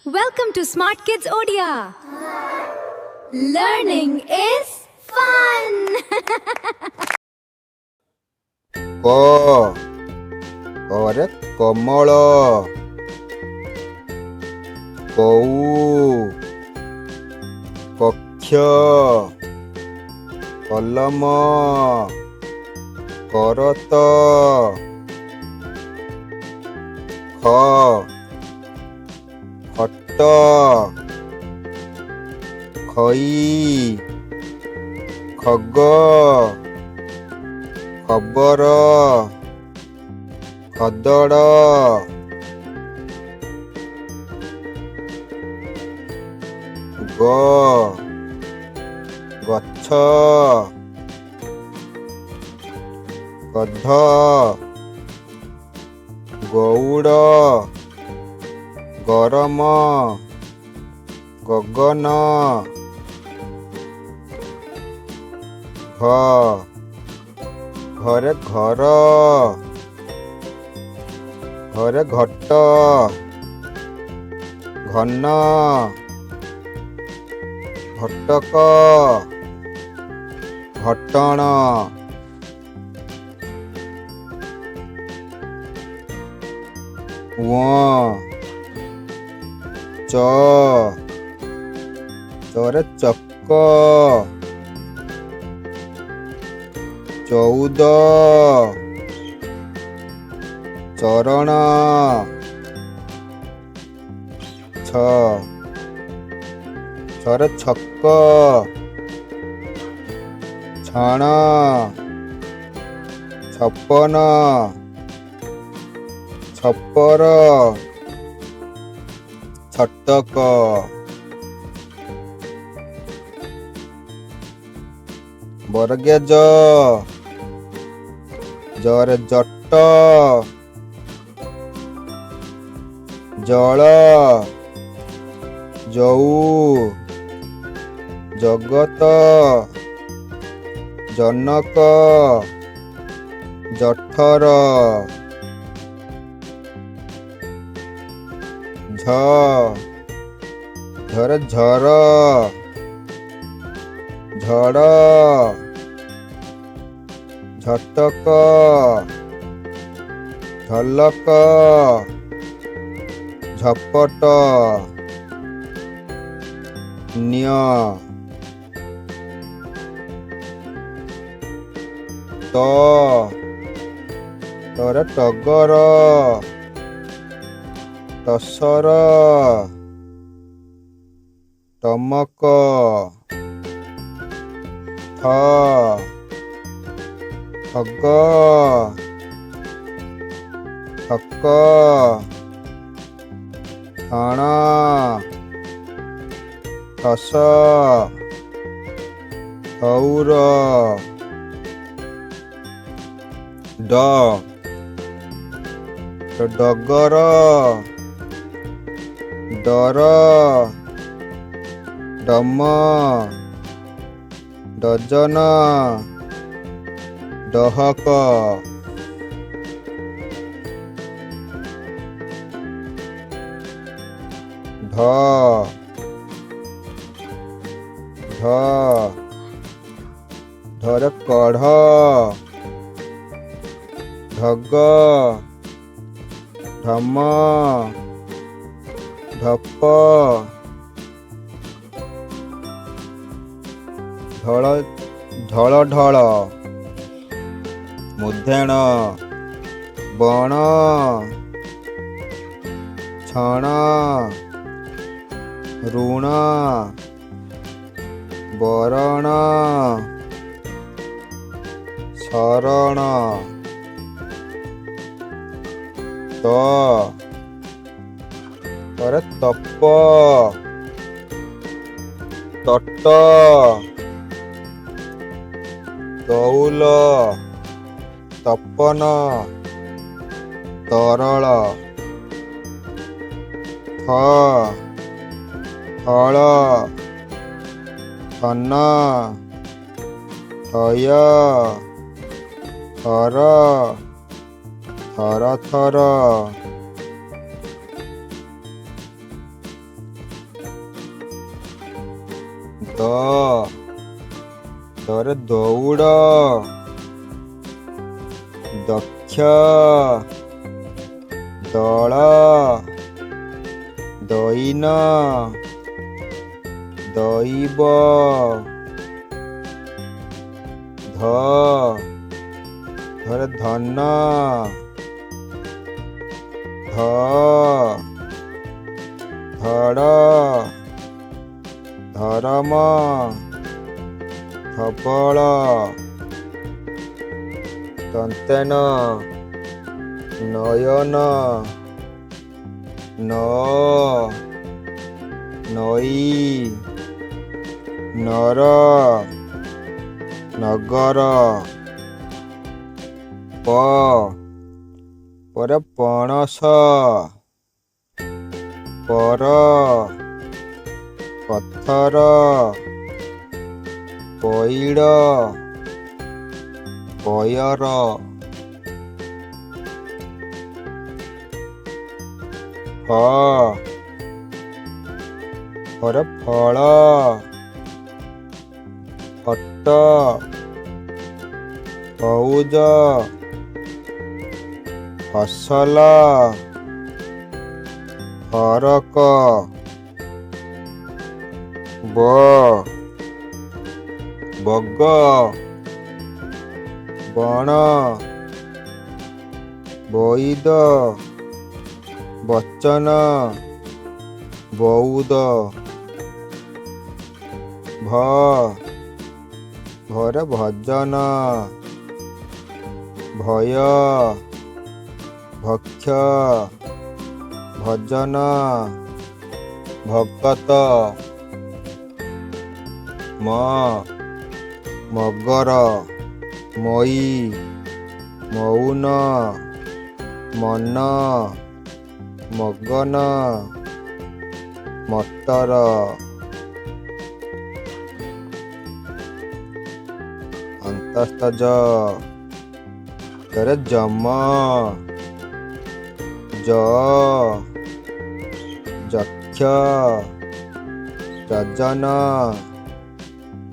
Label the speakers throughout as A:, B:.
A: Welcome to Smart Kids Odia. Learning is fun.
B: କ କରେ କମଳ କଉ କକ୍ଷ କଲମ କରତ ଖ ଖଟ ଖଇ ଖଗ ଖବର ଖଦଡ଼ ଗ ଗଛ ଗଧ ଗଉଡ଼ ଗରମ ଗଗନ ଘ ଘରେ ଘର ଘରେ ଘଟ ଘନ ଘଟକ ଘଟଣ ଚ ଚରେ ଚକ ଚଉଦ ଚରଣ ଛରେ ଛକ ଛାଣ ଛପନ ଛପର ଛଟକ ବର୍ଗେ ଜରେ ଜଟ ଜଳ ଯଉ ଜଗତ ଜନକ ଜଠର ଝରେ ଝର ଝଡ଼ ଝଟକ ଝଲକ ଝପଟ ନ୍ୟ ତରେ ଟଗର ଟସର ଟମକ ଠଗ ଠକ ଠଣ ଠସ ଠଉର ଡଗର ଡର ଡମ ଡଜନ ଡହକ ଢରେ କଢ଼ ଢଗ ଢମ ଢପ ଢଳ ଢଳ ମୁଧେଣ ବଣ ଛଣ ଋଣ ବରଣ ଶରଣ ତରେ ତପ ତଟ ତଉଲ ତପନ ତରଳ ଥଳ ଥନ ଥୟ ଥର ଥର ଥର ଦ ଦରେ ଦୌଡ଼ ଦକ୍ଷ ଦଳ ଦଇନ ଦଇବ ଧରେ ଧନ ଧ ଧଡ଼ ଧରମ ଧବଳ ଦନ୍ତେନ ନୟନ ନ ନଈ ନର ନଗର ପରେ ପଣସ ପର ପଥର ପଇଡ଼ ପୟର ପରେ ଫଳ ଫଟ ହଉଜ ଫସଲ ହରକ ବଗ ବଣ ବଇଦ ବଚନ ବଉଦ ଭରେ ଭଜନ ଭୟ ଭକ୍ଷ ଭଜନ ଭଗତ ମଗର ମଇ ମଉନ ମନ ମଗନ ମଟର ଅନ୍ତସ୍ତଜ ତରେ ଯମ ଯକ୍ଷ ଯଜନ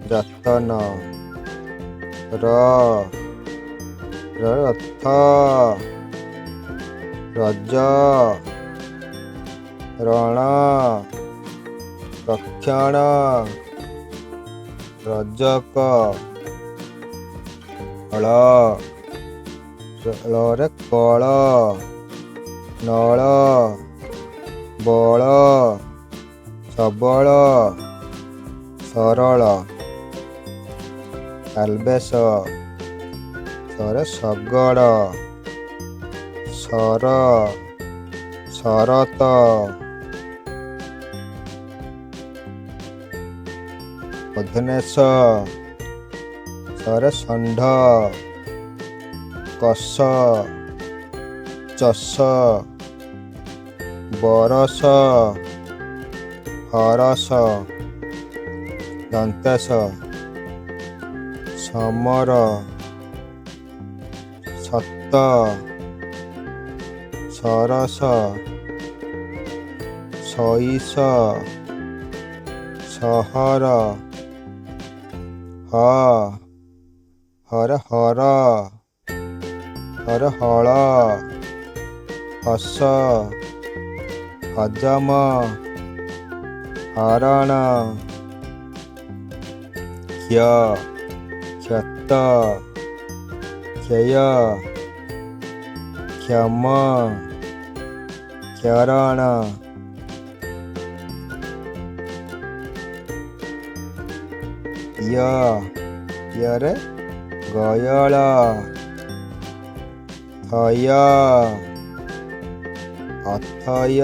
B: ଯତନ ରଥ ରଜ ରଣ ରକ୍ଷଣ ରଜକ ଳରେ କଳ ନଳ ବଳ ସବଳ ସରଳ କାଲବେଶ ସରେ ଶଗଡ଼ ସର ଶରତ ଅଧନେଶ ସରେ ଷଣ୍ଢ କଷ ଚଷ ବରଷ ହରସ ଦନ୍ତେଶ ସମର ସତ ସରସ ସଇସ ସହର ହରେ ହର ହରେ ହଳ ହସ ହଜମ ହରଣ କ୍ଷତ କ୍ଷୟ କ୍ଷମ କ୍ଷରଣ ୟରେ ଗୟଳ ଥୟ ଅଥୟ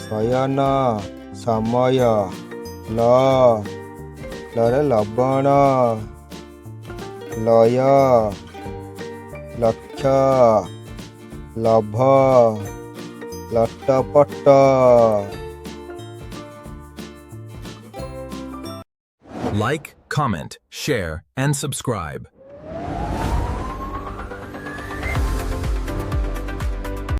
B: ଶୟନ ସମୟ ଳରେ ଲବଣ ଲୟ ଲକ୍ଷ love ଲଟପଟ
C: Like, comment, share, and subscribe.